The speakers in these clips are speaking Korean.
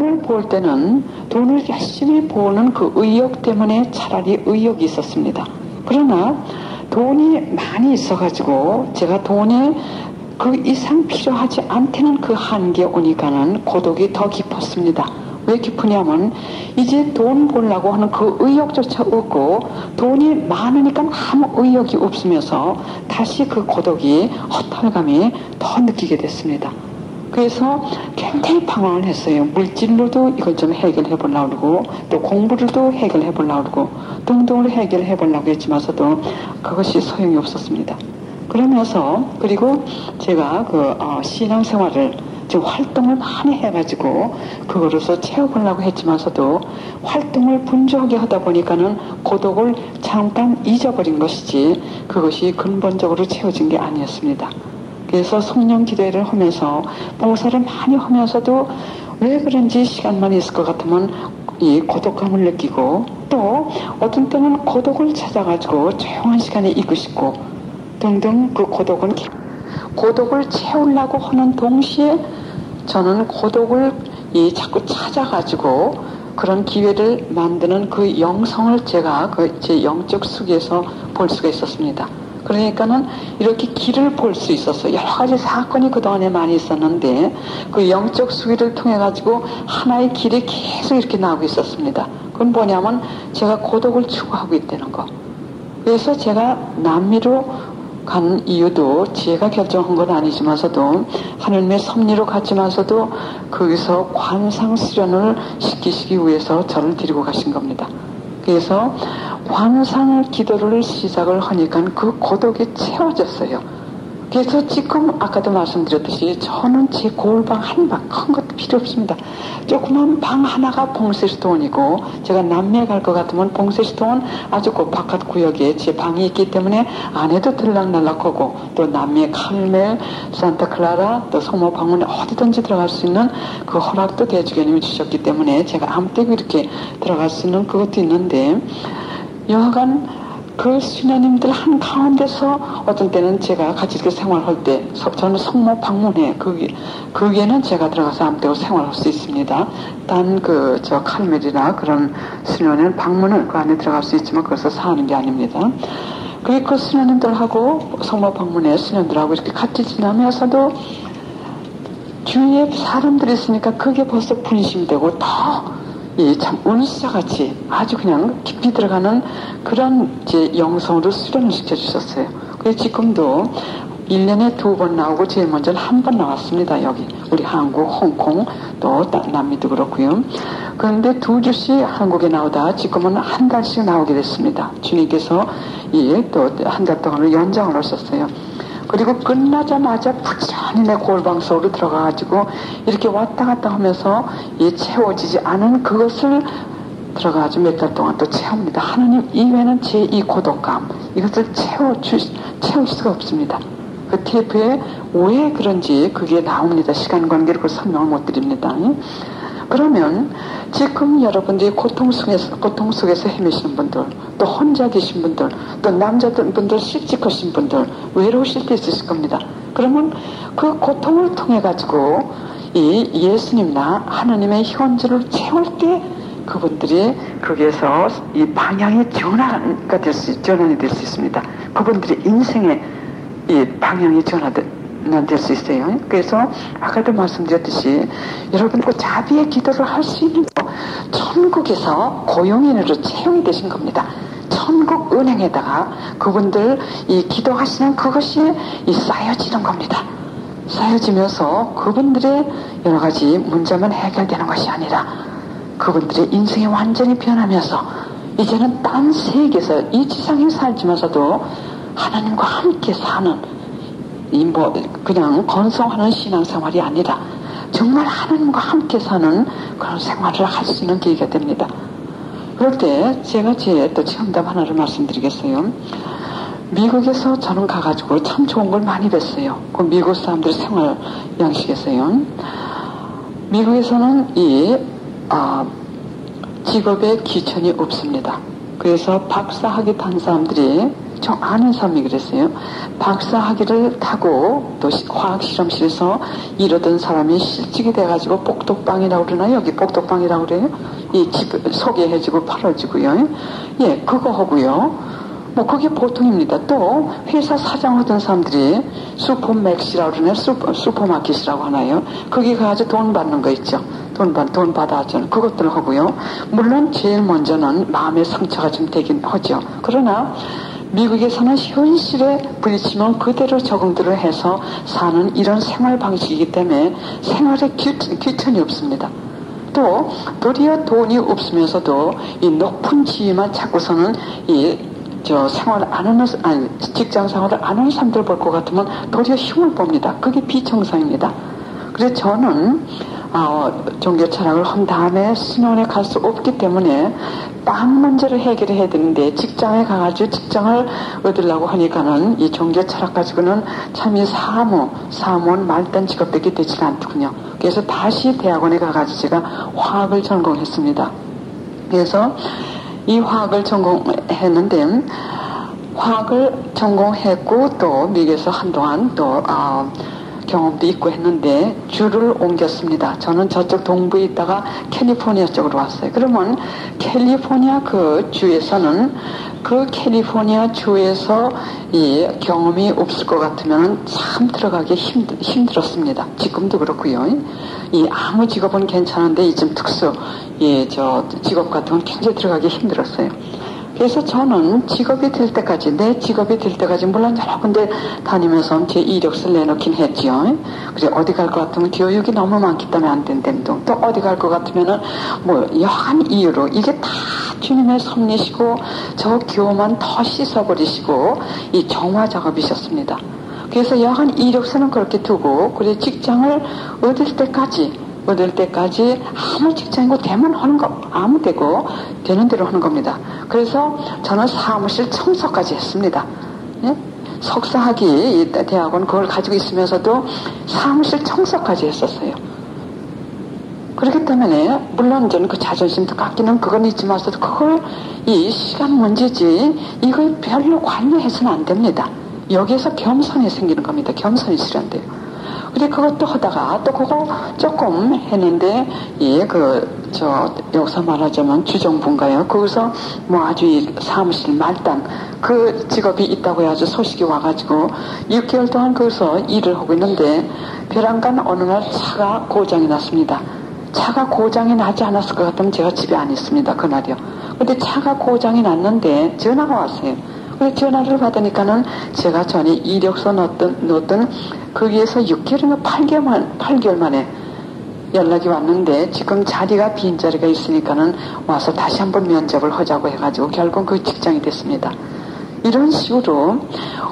돈을 벌 때는 돈을 열심히 버는 그 의욕 때문에 차라리 의욕이 있었습니다. 그러나 돈이 많이 있어가지고 제가 돈이 그 이상 필요하지 않다는 그 한계에 오니까는 고독이 더 깊었습니다. 왜 깊으냐면 이제 돈 벌려고 하는 그 의욕조차 없고 돈이 많으니까 아무 의욕이 없으면서 다시 그 고독이 허탈감이 더 느끼게 됐습니다. 그래서 굉장히 방황을 했어요. 물질로도 이걸 좀 해결해 보려고 그러고 또 공부로도 해결해 보려고 그러고 등등을 해결해 보려고 했지만서도 그것이 소용이 없었습니다. 그러면서 그리고 제가 신앙생활을 지금 활동을 많이 해가지고 그거로서 채워보려고 했지만서도 활동을 분주하게 하다 보니까는 고독을 잠깐 잊어버린 것이지 그것이 근본적으로 채워진 게 아니었습니다. 그래서 성령 기도회를 하면서 봉사를 많이 하면서도 왜 그런지 시간만 있을 것 같으면 이 고독감을 느끼고 또 어떤 때는 고독을 찾아가지고 조용한 시간에 있고 싶고 등등 그 고독을 채우려고 하는 동시에 저는 고독을 자꾸 찾아가지고 그런 기회를 만드는 그 영성을 제가 제 영적 수기에서 볼 수가 있었습니다. 그러니까는 이렇게 길을 볼 수 있었어요. 여러 가지 사건이 그동안에 많이 있었는데 그 영적 수기를 통해 가지고 하나의 길이 계속 이렇게 나오고 있었습니다. 그건 뭐냐면 제가 고독을 추구하고 있다는 거. 그래서 제가 남미로 간 이유도 제가 결정한 건 아니지만서도 하나님의 섭리로 갔지만서도 거기서 관상 수련을 시키시기 위해서 저를 데리고 가신 겁니다. 그래서 관상 기도를 시작을 하니까 그 고독이 채워졌어요. 그래서 지금 아까도 말씀드렸듯이 저는 제 거울방 한 방 큰 것도 필요 없습니다. 조그만 방 하나가 봉쇄시동이고 제가 남미에 갈 것 같으면 봉쇄시동은 아주 그 바깥 구역에 제 방이 있기 때문에 안에도 들락날락하고 또 남미의 칼멜, 산타클라라 또 성모 방문에 어디든지 들어갈 수 있는 그 허락도 대주교님이 주셨기 때문에 제가 아무 때고 이렇게 들어갈 수 있는 그것도 있는데 여하간 그 수녀님들 한가운데서 어떤 때는 제가 같이 이렇게 생활할 때 저는 성모 방문회 거기에는 제가 들어가서 아무 때고 생활할 수 있습니다. 단 저 칼멜이나 그런 수녀는 방문을 그 안에 들어갈 수 있지만 거기서 사는 게 아닙니다. 그리고 그 수녀님들하고 성모 방문회 수녀들하고 이렇게 같이 지나면서도 주위에 사람들이 있으니까 그게 벌써 분심이 되고 더 참 은사같이 아주 그냥 깊이 들어가는 그런 제 영성으로 수련을 시켜주셨어요. 그래서 지금도 1년에 2번 나오고 제일 먼저는 한 번 나왔습니다. 여기 우리 한국, 홍콩 또 남미도 그렇고요. 그런데 2주씩 한국에 나오다 지금은 한 달씩 나오게 됐습니다. 주님께서 또 한 달 동안을 연장을 하셨어요. 그리고 끝나자마자 부지런히 내 골방 속으로 들어가가지고 이렇게 왔다 갔다 하면서 채워지지 않은 그것을 들어가가지고 몇 달 동안 또 채웁니다. 하나님 이외에는 제 이 고독감 이것을 채울 수가 없습니다. 그 테이프에 왜 그런지 그게 나옵니다. 시간 관계로 설명을 못 드립니다. 그러면 지금 여러분들이 고통 속에서 헤매시는 분들, 또 혼자 계신 분들, 또 남자분들 실직하신 분들, 외로우실 때 있으실 겁니다. 그러면 그 고통을 통해 가지고 이 예수님나 하나님의 현주를 채울 때 그분들이 거기에서 이 방향의 전환이 될 수 있습니다. 그분들의 인생의 이 방향이 전환될 수 있어요. 그래서 아까도 말씀드렸듯이 여러분 그 자비의 기도를 할 수 있는 거 천국에서 고용인으로 채용이 되신 겁니다. 천국 은행에다가 그분들 이 기도하시는 그것이 쌓여지는 겁니다. 쌓여지면서 그분들의 여러 가지 문제만 해결되는 것이 아니라 그분들의 인생이 완전히 변하면서 이제는 딴 세계에서 이 지상에 살지면서도 하나님과 함께 사는 그냥 건성하는 신앙생활이 아니라 정말 하나님과 함께 사는 그런 생활을 할 수 있는 계기가 됩니다. 그럴 때 제가 제 또 체험담 하나를 말씀드리겠어요. 미국에서 저는 가가지고 참 좋은 걸 많이 뵀어요. 그 미국 사람들 생활 양식에서요. 미국에서는 직업에 기천이 없습니다. 그래서 박사학위 딴 사람들이 아는 사람이 그랬어요. 박사학위를 타고 또 화학실험실에서 이러던 사람이 실직이 돼가지고 복독방이라고 그러나요? 여기 복독방이라고 그래요? 이 집 소개해주고 팔아주고요. 예, 그거 하고요. 뭐 그게 보통입니다. 또 회사 사장하던 사람들이 슈퍼맥스라고 그러나요? 슈퍼마켓이라고 하나요? 거기 가서 돈 받는 거 있죠. 돈 받아주는 그것들을 하고요. 물론 제일 먼저는 마음의 상처가 좀 되긴 하죠. 그러나 미국에서는 현실에 부딪히면 그대로 적응들을 해서 사는 이런 생활 방식이기 때문에 생활에 귀천이 없습니다. 또 도리어 돈이 없으면서도 이 높은 지위만 찾고서는 생활을 안 하는, 직장 생활을 안 하는 사람들 볼 것 같으면 도리어 힘을 봅니다. 그게 비정상입니다. 그래서 저는, 종교 철학을 한 다음에 신혼에 갈 수 없기 때문에 빵 문제를 해결해야 되는데 직장에 가가지고 직장을 얻으려고 하니까는 이 종교 철학 가지고는 참 이 사무원 말단 직업밖에 되지가 않더군요. 그래서 다시 대학원에 가가지고 제가 화학을 전공했습니다. 그래서 이 화학을 전공했는데 화학을 전공했고 또 미국에서 한동안 또 경험도 있고 했는데 주를 옮겼습니다. 저는 저쪽 동부에 있다가 캘리포니아 쪽으로 왔어요. 그러면 캘리포니아 그 주에서는 그 캘리포니아 주에서 이 경험이 없을 것 같으면 참 들어가기 힘들었습니다. 지금도 그렇고요. 이 아무 직업은 괜찮은데 이 좀 특수 직업 같은 건 굉장히 들어가기 힘들었어요. 그래서 저는 직업이 될 때까지, 내 직업이 될 때까지, 물론 여러 군데 다니면서 제 이력서를 내놓긴 했지요. 그래, 어디 갈 것 같으면 교육이 너무 많기 때문에 안 된다며, 또 어디 갈 것 같으면은, 여한 이유로, 이게 다 주님의 섭리시고, 저 교만 더 씻어버리시고, 이 정화 작업이셨습니다. 그래서 여한 이력서는 그렇게 두고, 그래, 직장을 얻을 때까지 아무 직장이고 되면 하는 거 아무 되고 되는 대로 하는 겁니다. 그래서 저는 사무실 청소까지 했습니다. 예? 석사학위 대학원 그걸 가지고 있으면서도 사무실 청소까지 했었어요. 그렇기 때문에 물론 저는 그 자존심도 깎이는 그건 있지만서도 그걸 이 시간 문제지 이걸 별로 관여해서는 안 됩니다. 여기에서 겸손이 생기는 겁니다. 겸손이 실현돼요. 그래, 그것도 하다가, 또 그거 조금 했는데, 여기서 말하자면 주정부인가요? 거기서 아주 이 사무실 말단, 그 직업이 있다고 해가지고 소식이 와가지고, 6개월 동안 거기서 일을 하고 있는데, 벼랑간 어느 날 차가 고장이 났습니다. 차가 고장이 나지 않았을 것 같으면 제가 집에 안 있습니다. 그날이요. 근데 차가 고장이 났는데, 전화가 왔어요. 그래서 전화를 받으니까는 제가 전에 이력서 넣었던 거기에서 6개월인가 8개월 만에 연락이 왔는데 지금 자리가 빈 자리가 있으니까는 와서 다시 한번 면접을 하자고 해가지고 결국 그 직장이 됐습니다. 이런 식으로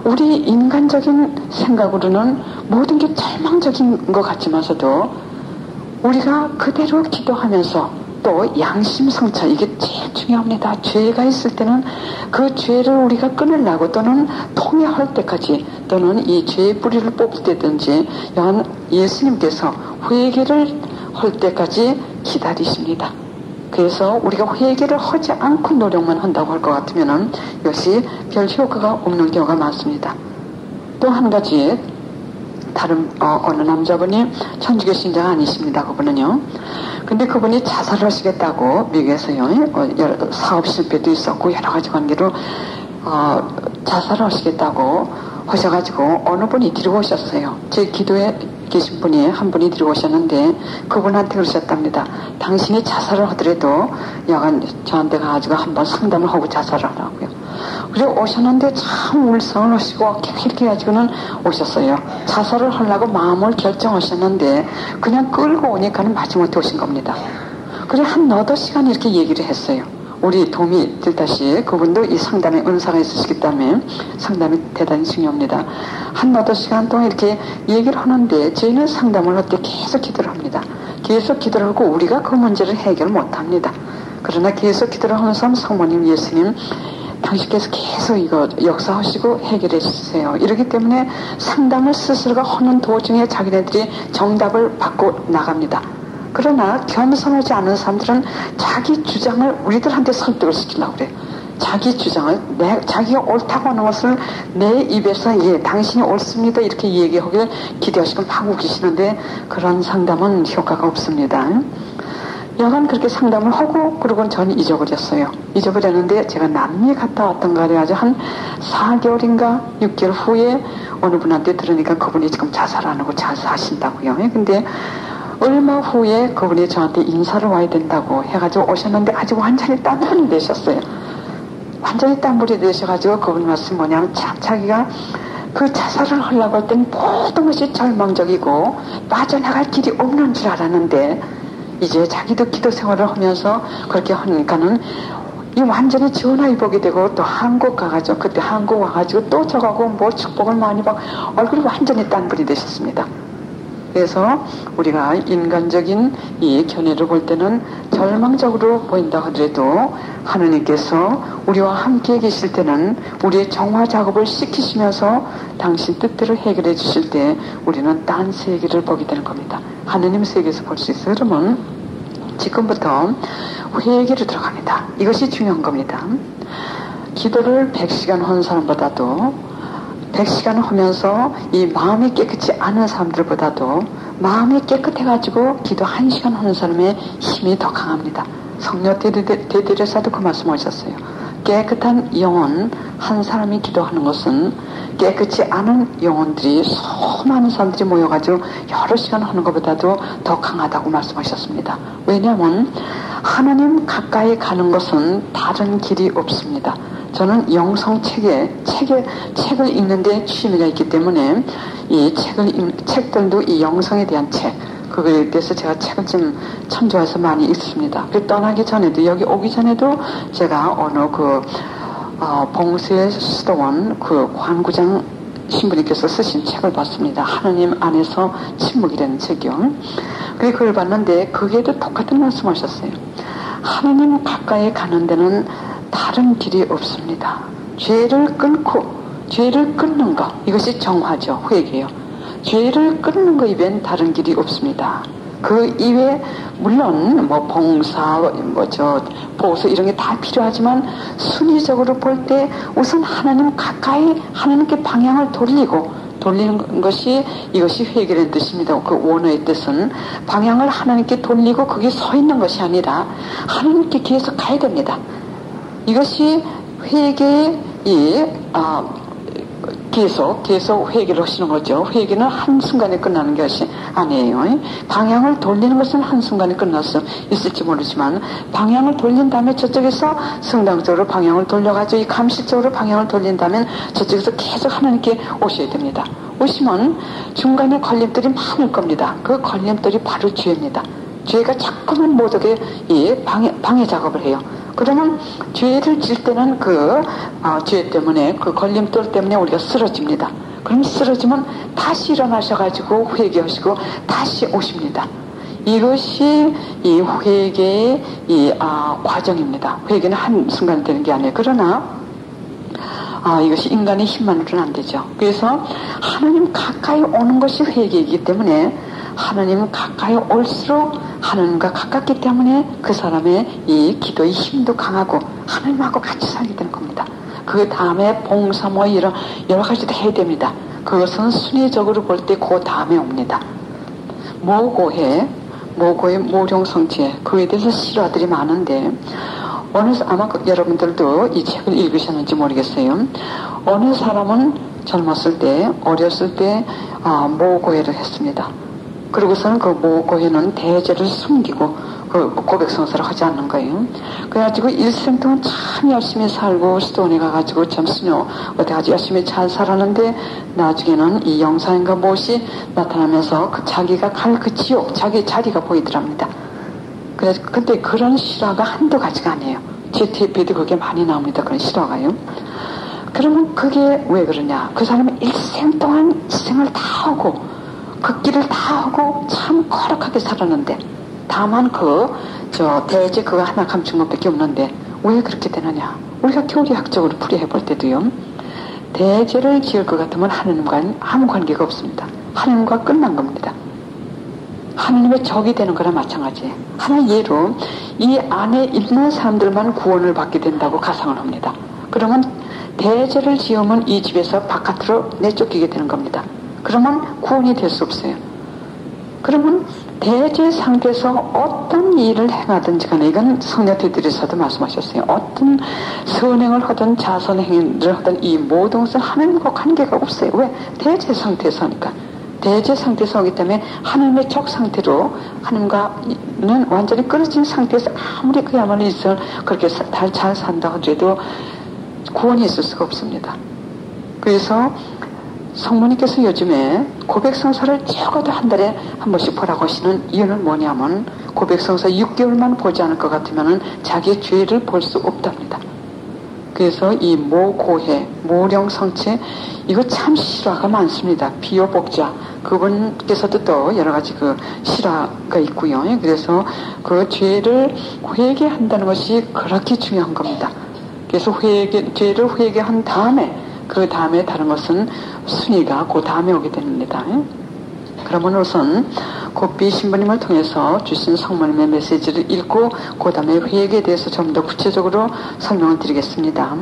우리 인간적인 생각으로는 모든 게 절망적인 것 같지만서도 우리가 그대로 기도하면서 또 양심성찰, 이게 제일 중요합니다. 죄가 있을 때는 그 죄를 우리가 끊으려고 또는 통회할 때까지 또는 이 죄의 뿌리를 뽑을 때든지 예수님께서 회개를 할 때까지 기다리십니다. 그래서 우리가 회개를 하지 않고 노력만 한다고 할 것 같으면은 역시 별 효과가 없는 경우가 많습니다. 또 한 가지 다른 어느 남자분이 천주교 신자가 아니십니다. 그분은요. 근데 그분이 자살을 하시겠다고 미국에서요. 사업 실패도 있었고 여러 가지 관계로 자살을 하시겠다고 하셔가지고 어느 분이 데리고 오셨어요. 제 기도에 계신 분이 한 분이 데리고 오셨는데 그분한테 그러셨답니다. 당신이 자살을 하더라도 여간 저한테 가가지고 한번 상담을 하고 자살을 하라고요. 그리고 오셨는데 참 울성을 하시고 이렇게 가지고는 오셨어요. 자살을 하려고 마음을 결정하셨는데 그냥 끌고 오니까는 마지못해 오신 겁니다. 그래 한 너도 시간 이렇게 얘기를 했어요. 우리 도움이 들다시 그분도 이 상담에 은사가 있으시기 때문에 상담이 대단히 중요합니다. 한 너도 시간 동안 이렇게 얘기를 하는데 저희는 상담을 할 때 계속 기도를 합니다. 계속 기도를 하고 우리가 그 문제를 해결 못합니다. 그러나 계속 기도를 하면서 성모님, 예수님 당신께서 계속 이거 역사하시고 해결해 주세요. 이러기 때문에 상담을 스스로가 하는 도중에 자기네들이 정답을 받고 나갑니다. 그러나 겸손하지 않은 사람들은 자기 주장을 우리들한테 설득을 시키려고 그래요. 자기 주장을, 자기가 옳다고 하는 것을 내 입에서 예, 당신이 옳습니다. 이렇게 얘기하길 기대하시고 막 우기시는데 그런 상담은 효과가 없습니다. 여간 그렇게 상담을 하고 그러고는 저는 잊어버렸어요. 잊어버렸는데 제가 남미에 갔다 왔던가 그래가지고 한 4개월인가 6개월 후에 어느 분한테 들으니까 그분이 지금 자살 안 하고 잘 사신다고요. 근데 얼마 후에 그분이 저한테 인사를 와야 된다고 해가지고 오셨는데 아직 완전히 딴분이 되셨어요. 완전히 딴분이 되셔가지고 그분 말씀 뭐냐면 참 자기가 그 자살을 하려고 할 때는 모든 것이 절망적이고 빠져나갈 길이 없는 줄 알았는데 이제 자기도 기도 생활을 하면서 그렇게 하니까는 이 완전히 전화위복이 되고 또 한국 가가지고 그때 한국 와가지고 또 저가고 뭐 축복을 많이 받고 얼굴이 완전히 딴분이 되셨습니다. 그래서 우리가 인간적인 이 견해를 볼 때는 절망적으로 보인다 하더라도 하느님께서 우리와 함께 계실 때는 우리의 정화 작업을 시키시면서 당신 뜻대로 해결해 주실 때 우리는 딴 세계를 보게 되는 겁니다. 하느님 세계에서 볼 수 있어요. 그러면 지금부터 회개로 들어갑니다. 이것이 중요한 겁니다. 기도를 100시간 한 사람보다도 100시간 하면서 이 마음이 깨끗이 않은 사람들보다도 마음이 깨끗해가지고 기도 1시간 하는 사람의 힘이 더 강합니다. 성녀 대대제사도 그 말씀 하셨어요. 깨끗한 영혼 한 사람이 기도하는 것은 깨끗이 않은 영혼들이 수많은 사람들이 모여가지고 여러 시간 하는 것보다도 더 강하다고 말씀하셨습니다. 왜냐하면 하나님 가까이 가는 것은 다른 길이 없습니다. 저는 영성 책을 읽는데 취미가 있기 때문에 이 책들도 이 영성에 대한 책, 그거에 대해서 제가 책을 좀 참 좋아해서 많이 읽습니다. 떠나기 전에도, 여기 오기 전에도 제가 어느 봉수의 수도원 관구장 신부님께서 쓰신 책을 봤습니다. 하나님 안에서 침묵이라는 책이요. 그걸 봤는데 거기에도 똑같은 말씀하셨어요. 하나님 가까이 가는 데는 다른 길이 없습니다. 죄를 끊는 것, 이것이 정화죠. 회개요. 죄를 끊는 것 이외엔 다른 길이 없습니다. 그 이외에 물론 봉사, 보수 이런 게 다 필요하지만 순위적으로 볼 때 우선 하나님 가까이 하나님께 방향을 돌리는 것이 이것이 회개라는 뜻입니다. 그 원어의 뜻은 방향을 하나님께 돌리고 거기에 서 있는 것이 아니라 하나님께 계속 가야 됩니다. 이것이 회개의 계속 회개를 하시는 거죠. 회개는 한순간에 끝나는 것이 아니에요. 방향을 돌리는 것은 한순간에 끝날 수 있을지 모르지만 방향을 돌린 다음에 저쪽에서 성당적으로 방향을 돌려가지고 이 감실적으로 방향을 돌린 다음에 저쪽에서 계속 하나님께 오셔야 됩니다. 오시면 중간에 걸림돌이 많을 겁니다. 그 걸림돌이 바로 죄입니다. 죄가 자꾸만 모두게 방해 작업을 해요. 그러면 죄를 질 때는 죄 때문에 그 걸림돌 때문에 우리가 쓰러집니다. 그럼 쓰러지면 다시 일어나셔가지고 회개하시고 다시 오십니다. 이것이 이 회개의 과정입니다. 회개는 한순간 되는 게 아니에요. 그러나 이것이 인간의 힘만으로는 안 되죠. 그래서 하나님 가까이 오는 것이 회개이기 때문에 하나님 가까이 올수록 하나님과 가깝기 때문에 그 사람의 이 기도의 힘도 강하고 하나님하고 같이 살게 되는 겁니다. 그 다음에 봉사 이런 여러 가지도 해야 됩니다. 그것은 순위적으로 볼 때 그 다음에 옵니다. 모고의 모룡성체, 그에 대해서 실화들이 많은데 아마 여러분들도 이 책을 읽으셨는지 모르겠어요. 어느 사람은 젊었을 때, 어렸을 때 모고회를 했습니다. 그러고서는 그 모고회는 대죄를 숨기고 고백성사를 하지 않는 거예요. 그래가지고 일생 동안 참 열심히 살고 수도원에 가가지고 참 수녀 어디 아주 열심히 잘 살았는데 나중에는 이 영상인가 무엇이 나타나면서 자기가 갈 그 지옥, 자기 자리가 보이더랍니다. 그래서 근데 그런 실화가 한두 가지가 아니에요. 제 TV에도 그게 많이 나옵니다. 그런 실화가요. 그러면 그게 왜 그러냐? 그 사람은 일생 동안 희생을 다 하고 그 길을 다 하고 참 거룩하게 살았는데 다만 대제 그거 하나 감춘 것밖에 없는데 왜 그렇게 되느냐? 우리가 교리학적으로 풀이해 볼 때도요. 대제를 지을 것 같으면 하나님과는 아무 관계가 없습니다. 하나님과 끝난 겁니다. 하나님의 적이 되는 거나 마찬가지예요. 하나 예로 이 안에 있는 사람들만 구원을 받게 된다고 가상을 합니다. 그러면 대죄를 지으면 이 집에서 바깥으로 내쫓기게 되는 겁니다. 그러면 구원이 될 수 없어요. 그러면 대죄 상태에서 어떤 일을 행하든지 간에, 이건 성령 테드리서도 말씀하셨어요. 어떤 선행을 하든 자선행위를 하든 이 모든 것은 하나님과 관계가 없어요. 왜? 대죄 상태에서니까. 대죄 상태에서 오기 때문에 하나님의 적 상태로 하나님과는 완전히 끊어진 상태에서 아무리 그야말로 있어 그렇게 잘 산다 하더라도 구원이 있을 수가 없습니다. 그래서 성모님께서 요즘에 고백성사를 적어도 한 달에 한 번씩 보라고 하시는 이유는 뭐냐면, 고백성사 6개월만 보지 않을 것 같으면 자기의 죄를 볼 수 없답니다. 그래서 이 모고해, 모령성체, 이거 참 실화가 많습니다. 비유복자, 그분께서도 또 여러 가지 그 실화가 있고요. 그래서 그 죄를 회개한다는 것이 그렇게 중요한 겁니다. 그래서 죄를 회개한 다음에, 그 다음에 다른 것은 순위가 그 다음에 오게 됩니다. 그러면 우선 고삐 신부님을 통해서 주신 성모님의 메시지를 읽고 그 다음에 회개에 대해서 좀 더 구체적으로 설명을 드리겠습니다.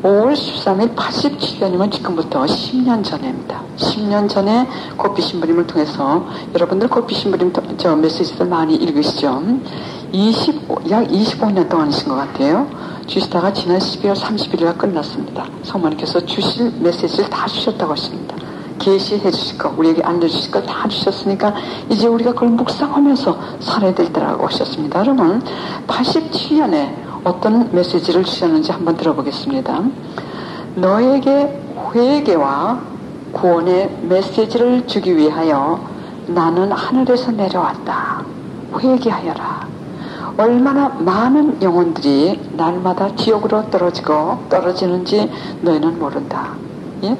5월 13일 87년이면 지금부터 10년 전입니다. 10년 전에 고삐 신부님을 통해서, 여러분들 고삐 신부님 저 메시지들 많이 읽으시죠? 약 25년 동안이신 것 같아요. 주시다가 지난 12월 30일에 끝났습니다. 성모님께서 주실 메시지를 다 주셨다고 하십니다. 계시해 주실 거, 우리에게 알려주실 걸 다 주셨으니까 이제 우리가 그걸 묵상하면서 살아야 될 때라고 하셨습니다. 그러면 87년에 어떤 메시지를 주셨는지 한번 들어보겠습니다. 너에게 회개와 구원의 메시지를 주기 위하여 나는 하늘에서 내려왔다. 회개하여라. 얼마나 많은 영혼들이 날마다 지옥으로 떨어지는지 너희는 모른다. 예?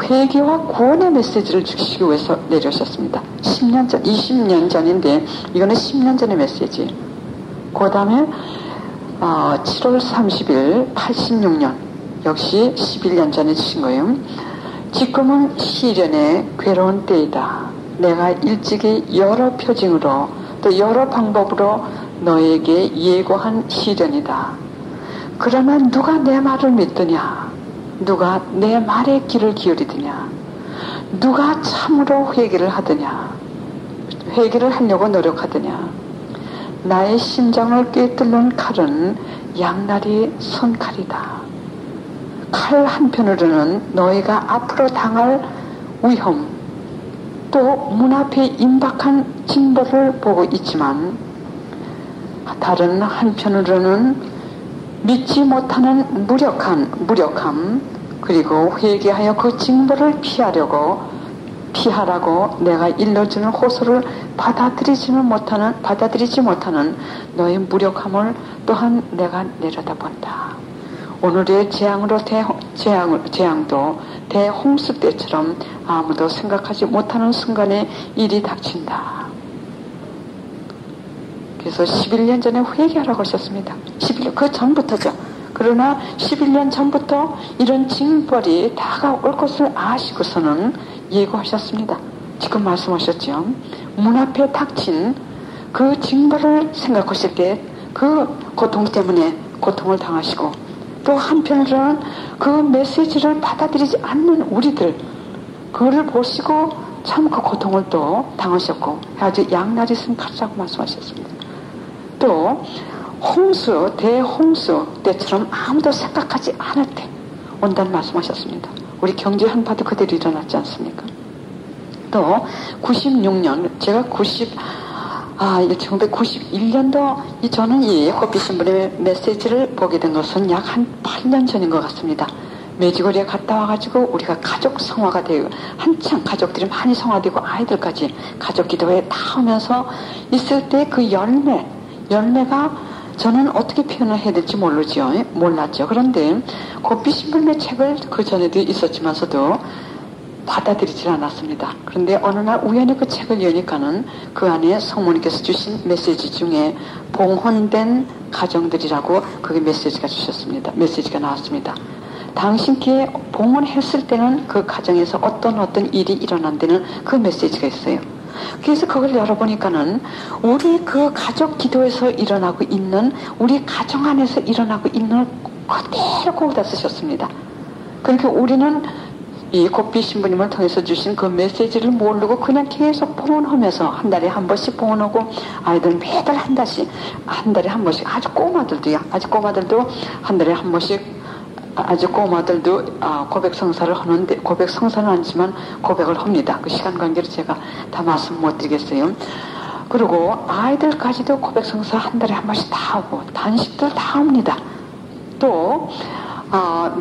회개와 구원의 메시지를 주시기 위해서 내려오셨습니다. 10년 전, 20년 전인데 이거는 10년 전의 메시지. 그 다음에 7월 30일 86년, 역시 11년 전에 주신 거예요. 지금은 시련의 괴로운 때이다. 내가 일찍이 여러 표징으로 또 여러 방법으로 너에게 예고한 시련이다. 그러나 누가 내 말을 믿느냐? 누가 내 말에 귀를 기울이느냐? 누가 참으로 회개를 하느냐? 회개를 하려고 노력하느냐? 나의 심장을 꿰뚫는 칼은 양날이 선 칼이다. 칼 한편으로는 너희가 앞으로 당할 위험, 또 문 앞에 임박한 징벌을 보고 있지만, 다른 한편으로는 믿지 못하는 무력함, 그리고 회개하여 그 징벌을 피하라고 내가 일러주는 호소를 받아들이지 못하는 너의 무력함을 또한 내가 내려다본다. 오늘의 재앙도 대홍수 때처럼 아무도 생각하지 못하는 순간에 일이 닥친다. 그래서 11년 전에 회개하라고 하셨습니다. 11년, 그 전부터죠. 그러나 11년 전부터 이런 징벌이 다가올 것을 아시고서는 예고하셨습니다. 지금 말씀하셨죠. 문 앞에 닥친 그 징벌을 생각하실 때 그 고통 때문에 고통을 당하시고, 또 한편으로는 그 메시지를 받아들이지 않는 우리들, 그거를 보시고 참 그 고통을 또 당하셨고, 아주 양날이 쓴 칼이라고 말씀하셨습니다. 또 대홍수 때처럼 아무도 생각하지 않을 때 온다는 말씀하셨습니다. 우리 경제 한파도 그대로 일어났지 않습니까? 또 96년, 제가 1991년도 저는 이 호피 신부님의 메시지를 보게 된 것은 약 한 8년 전인 것 같습니다. 매지거리에 갔다 와가지고 우리가 가족 성화가 되고, 한창 가족들이 많이 성화되고 아이들까지 가족 기도회에 다 오면서 있을 때 그 열매가 저는 어떻게 표현을 해야 될지 몰랐죠. 그런데 고삐 신부님의 책을 그 전에도 있었지만서도 받아들이질 않았습니다. 그런데 어느 날 우연히 그 책을 여니까는 그 안에 성모님께서 주신 메시지 중에 봉헌된 가정들이라고 그게 메시지가 나왔습니다. 당신께 봉헌했을 때는 그 가정에서 어떤 일이 일어난 데는 그 메시지가 있어요. 그래서 그걸 열어보니까는 우리 그 가족 기도에서 일어나고 있는, 우리 가정 안에서 일어나고 있는 그대로 거기다 쓰셨습니다. 그러니까 우리는 이 고삐 신부님을 통해서 주신 그 메시지를 모르고 그냥 계속 봉헌하면서 한 달에 한 번씩 봉헌하고, 아이들 매달 한 달에 한 번씩, 아주 꼬마들도요, 아주 꼬마들도 한 달에 한 번씩, 아주 꼬마들도 고백 성사를 하는데, 고백 성사는 아니지만 고백을 합니다. 그 시간 관계로 제가 다 말씀 못 드리겠어요. 그리고 아이들까지도 고백 성사 한 달에 한 번씩 다 하고, 단식들 다 합니다. 또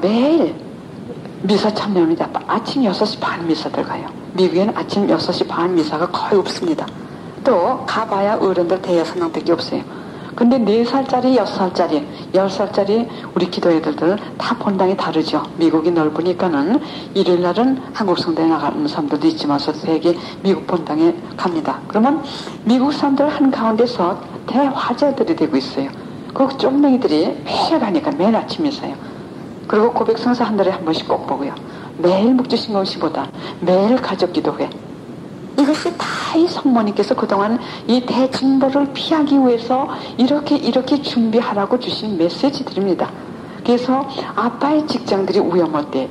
매일 미사 참여합니다. 아침 6시 반 미사 들어가요. 미국에는 아침 6시 반 미사가 거의 없습니다. 또 가봐야 어른들 대여섯 명밖에 없어요. 근데 4살짜리, 6살짜리, 10살짜리 우리 기도 애들들 다 본당이 다르죠. 미국이 넓으니까는 일요일날은 한국 성당에 나가는 사람들도 있지만서 되게 미국 본당에 갑니다. 그러면 미국 사람들 한가운데서 대화제들이 되고 있어요. 그 쫑맹이들이 매일 가니까 매일 아침 미사요. 그리고 고백성사 한 달에 한 번씩 꼭 보고요. 매일 묵주신공 15단, 매일 가족기도회. 이것이 다 이 성모님께서 그동안 이 대징벌을 피하기 위해서 이렇게 준비하라고 주신 메시지들입니다. 그래서 아빠의 직장들이 위험할 때,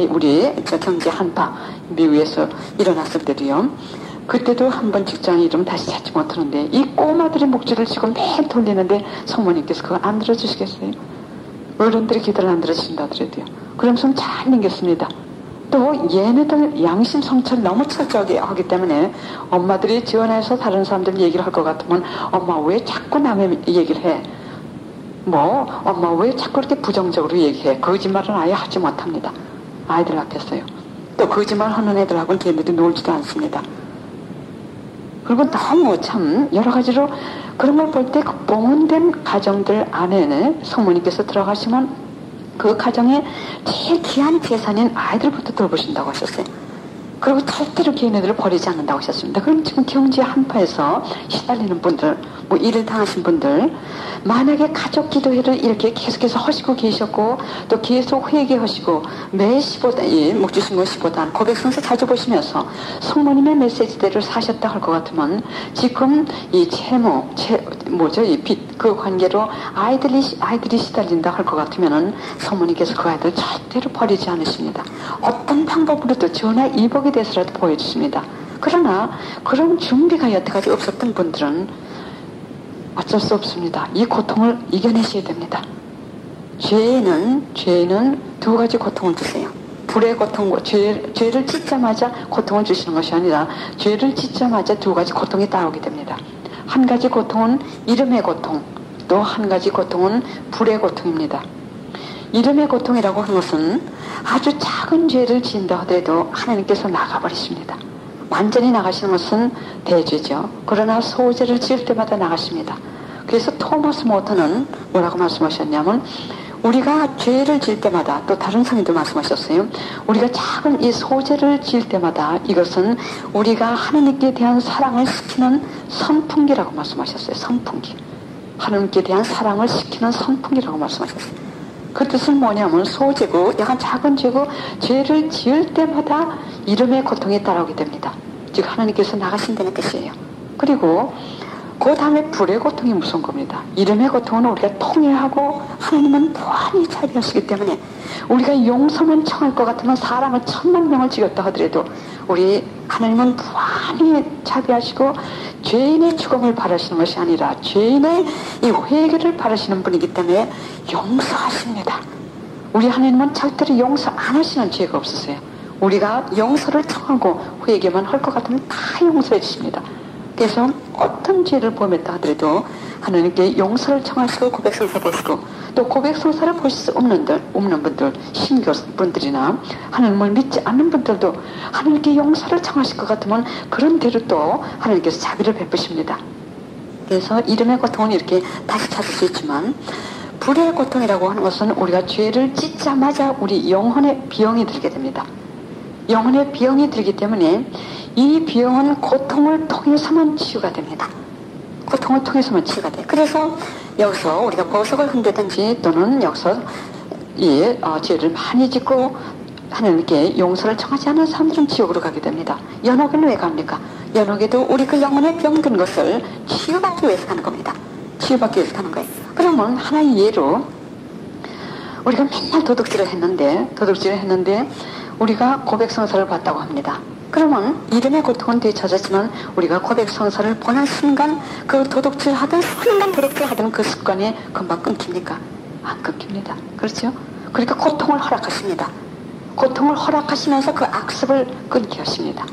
우리 경제 한파 미국에서 일어났을 때도요, 그때도 한번 직장 이름 다시 찾지 못하는데, 이 꼬마들의 목줄을 지금 매일 돌리는데 성모님께서 그거 안 들어주시겠어요? 어른들이 기도를 안 들어주신다 하더라도요. 그럼 좀 잘 넘겼습니다. 또 얘네들 양심 성찰 너무 철저하게 하기 때문에 엄마들이 지원해서 다른 사람들 얘기를 할 것 같으면, 엄마 왜 자꾸 남의 얘기를 해? 엄마 왜 자꾸 이렇게 부정적으로 얘기해? 거짓말은 아예 하지 못합니다. 아이들 앞에서요. 또 거짓말 하는 애들하고는 걔네들이 놀지도 않습니다. 그리고 너무 참 여러 가지로 그런 걸 볼 때 그 봉헌된 가정들 안에는 성모님께서 들어가시면 그 가정에 제일 귀한 재산인 아이들부터 돌보신다고 하셨어요. 그리고 절대로 걔네들을 버리지 않는다고 하셨습니다. 그럼 지금 경제 한파에서 시달리는 분들, 일을 당하신 분들, 만약에 가족 기도회를 이렇게 계속해서 하시고 계셨고, 또 계속 회개하시고, 매 15단, 묵주신공 15단, 고백성사 자주 보시면서 성모님의 메시지대로 사셨다 할 것 같으면, 지금 이 이 빚, 그 관계로 아이들이 시달린다 할 것 같으면은, 성모님께서 그 아이들 절대로 버리지 않으십니다. 어떤 방법으로도 전화 이복이 돼서라도 보여주십니다. 그러나, 그런 준비가 여태까지 없었던 분들은 어쩔 수 없습니다. 이 고통을 이겨내셔야 됩니다. 죄는 두 가지 고통을 주세요. 불의 고통과 죄를 짓자마자 고통을 주시는 것이 아니라, 죄를 짓자마자 두 가지 고통이 따라오게 됩니다. 한 가지 고통은 이름의 고통, 또 한 가지 고통은 불의 고통입니다. 이름의 고통이라고 하는 것은 아주 작은 죄를 지은다 하더라도 하나님께서 나가버리십니다. 완전히 나가시는 것은 대죄죠. 그러나 소죄를 지을 때마다 나가십니다. 그래서 토마스 모터는 뭐라고 말씀하셨냐면, 우리가 죄를 지을 때마다, 또 다른 성인도 말씀하셨어요. 우리가 작은 이 소죄를 지을 때마다 이것은 우리가 하나님께 대한 사랑을 시키는 선풍기라고 말씀하셨어요. 선풍기. 하나님께 대한 사랑을 시키는 선풍기라고 말씀하셨어요. 그 뜻은 뭐냐면, 소죄고 약간 작은 죄고 죄를 지을 때마다 이름의 고통이 따라오게 됩니다. 즉 하나님께서 나가신다는 뜻이에요. 그리고 그 다음에 불의 고통이 무서운 겁니다. 이름의 고통은 우리가 통회하고 하나님은 무한히 자비하시기 때문에, 우리가 용서만 청할 것 같으면 사람을 10,000,000명을 죽였다 하더라도 우리 하나님은 무한히 자비하시고 죄인의 죽음을 바라시는 것이 아니라 죄인의 이 회개를 바라시는 분이기 때문에 용서하십니다. 우리 하나님은 절대로 용서 안 하시는 죄가 없으세요. 우리가 용서를 청하고 회개만 할 것 같으면 다 용서해 주십니다. 그래서 어떤 죄를 범했다 하더라도 하나님께 용서를 청하시고 고백성사 보시고, 또 고백성사를 보실 수 없는 분들, 신교분들이나 하나님을 믿지 않는 분들도 하나님께 용서를 청하실 것 같으면 그런 대로 또 하나님께서 자비를 베푸십니다. 그래서 이름의 고통은 이렇게 다시 찾을 수 있지만, 불의 고통이라고 하는 것은 우리가 죄를 짓자마자 우리 영혼의 비용이 들게 됩니다. 영혼의 비용이 들기 때문에 이 비용은 고통을 통해서만 치유가 됩니다. 고통을 통해서만 치유가 돼요. 그래서 여기서 우리가 보석을 흔들든지, 또는 여기서 죄를 많이 짓고 하나님께 용서를 청하지 않는 사람들은 지옥으로 가게 됩니다. 연옥에는 왜 갑니까? 연옥에도 우리 그 영혼에 병든 것을 치유받기 위해서 가는 겁니다. 치유받기 위해서 가는 거예요. 그러면 하나의 예로 우리가 맨날 도둑질을 했는데 우리가 고백성사를 봤다고 합니다. 그러면 이름의 고통은 되찾았지만 우리가 고백성사를 보는 순간 그 도둑질 하던 그 습관이 금방 끊깁니까? 안 끊깁니다. 그렇죠? 그러니까 고통을 허락하십니다. 고통을 허락하시면서 그 악습을 끊게 하십니다.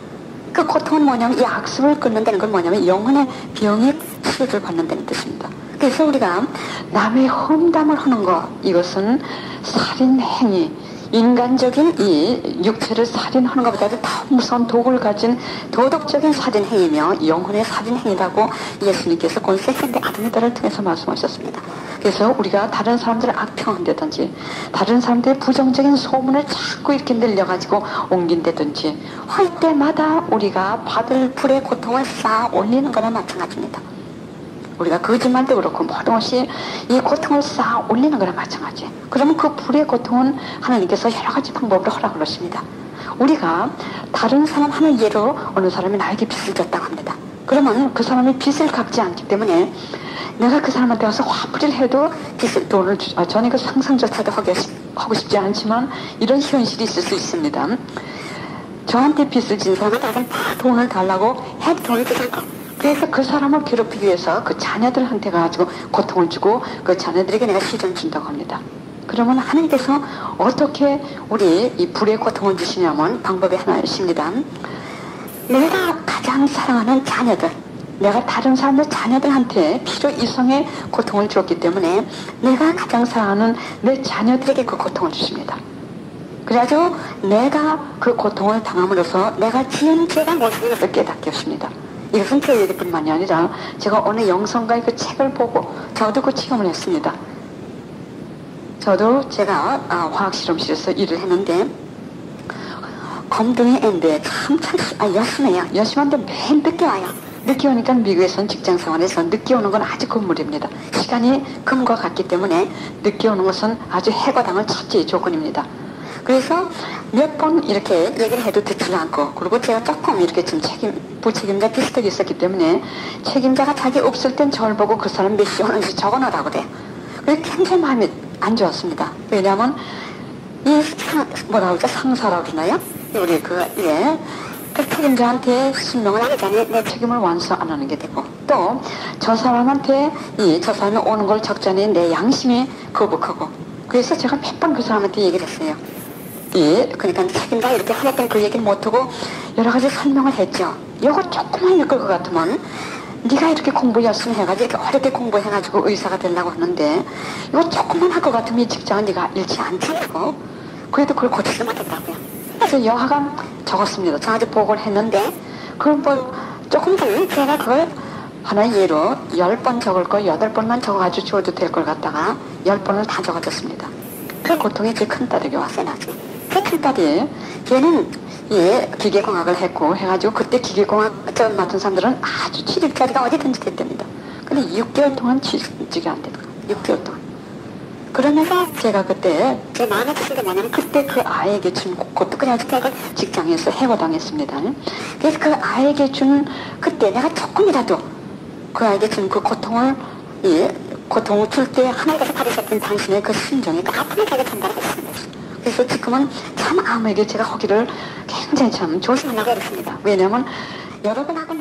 그 고통은 뭐냐면 이 악습을 끊는다는 건 뭐냐면 영혼의 병이 치료를 받는다는 뜻입니다. 그래서 우리가 남의 험담을 하는 것, 이것은 살인행위, 인간적인 이 육체를 살인하는 것보다도 더 무서운 독을 가진 도덕적인 살인행위며 영혼의 살인행위라고 예수님께서 곤세컨대 아드니다를 통해서 말씀하셨습니다. 그래서 우리가 다른 사람들을 악평한다든지 다른 사람들의 부정적인 소문을 자꾸 이렇게 늘려가지고 옮긴다든지 할 때마다 우리가 받을 불의 고통을 쌓아 올리는 거나 마찬가지입니다. 우리가 거짓말도 그렇고 모든 것이 이 고통을 쌓아 올리는 거나 마찬가지. 그러면 그 불의 고통은 하나님께서 여러 가지 방법으로 허락을 하십니다. 우리가 다른 사람 하는 예로 어느 사람이 나에게 빚을 졌다고 합니다. 그러면 그 사람이 빚을 갚지 않기 때문에 내가 그 사람한테 가서 화풀이를 해도 돈을 저는 그 상상조차도 하고 싶지 않지만 이런 현실이 있을 수 있습니다. 저한테 빚을 진 사람은 돈을 달라고 해도 돈을 주지 않고 그래서 그 사람을 괴롭히기 위해서 그 자녀들한테 가지고 고통을 주고 그 자녀들에게 내가 시련을 준다고 합니다. 그러면 하나님께서 어떻게 우리 이 불의 고통을 주시냐면 방법이 하나 있습니다. 내가 가장 사랑하는 자녀들, 내가 다른 사람들 자녀들한테 필요 이상의 고통을 주었기 때문에 내가 가장 사랑하는 내 자녀들에게 그 고통을 주십니다. 그래가지고 내가 그 고통을 당함으로써 내가 지은 죄가 무엇인지를 깨닫게 하십니다. 이것은 제 얘기뿐만이 아니라 제가 어느 영성가의 그 책을 보고 저도 그 체험을 했습니다. 저도 제가 화학실험실에서 일을 했는데 검둥이 앤데 참 열심해요. 열심한데 매일 늦게 와요. 늦게 오니까 미국에서는 직장생활에서 늦게 오는 건 아주 금물입니다. 시간이 금과 같기 때문에 늦게 오는 것은 아주 해고당할 첫째 조건입니다. 그래서 몇 번 이렇게 얘기를 해도 듣지 않고 그리고 제가 조금 이렇게 좀 부책임자 비슷하게 있었기 때문에 책임자가 자기 없을 땐 저를 보고 그 사람 몇 시에 오는지 적어놓으라고 그래요. 그래서 굉장히 마음이 안 좋았습니다. 왜냐하면 이 뭐라고 그러죠? 상사라고 그러나요? 우리 그 책임자한테 신명을 하기 전에 내 책임을 완수 안 하는 게 되고 또 저 사람한테 저 사람이 오는 걸 적잖아요. 내 양심이 거북하고 그래서 제가 몇 번 그 사람한테 얘기를 했어요. 그러니까 책임자 이렇게 하랬던 그 얘기를 못하고 여러 가지 설명을 했죠. 이거 조금만 읽을 것 같으면 네가 이렇게 공부 열심히 해가지고 이렇게 어렵게 공부해가지고 의사가 되려고 하는데 이거 조금만 할 것 같으면 이 직장은 네가 잃지 않다고 그래도 그걸 고치지 못했다고요. 그래서 여하간 적었습니다. 저한테 보고를 했는데 그걸 뭐 조금 전에 제가 그걸 하나의 예로 10번 적을 거 8번만 적어가지고 지워도 될 걸 갖다가 10번을 다 적어줬습니다. 그 고통이 제 큰딸에게 왔어요. 나중에 그 큰딸이 걔는 기계공학을 했고 해가지고 그때 기계공학 맡은 사람들은 아주 취직자리가 어디든지 됐답니다. 근데 6개월 동안 취직이 안 되더라고요. 6개월 동안. 그러면서 제가 그때 제 마음에 드는 게 뭐냐면 그때 그 아이에게 준 그것도 그냥 제가 직장에서 해고당했습니다. 그래서 그 아이에게 준 그때 내가 조금이라도 그 아이에게 준 그 고통을 고통을 줄 때 하나님께서 가르쳤던 당신의 그 심정이 그 아픔을 자기가 전달하고 있습니다. 그래서 지금은 참 아무에게 제가 하기를 굉장히 참 조심하려고 했습니다. 왜냐하면 여러분하고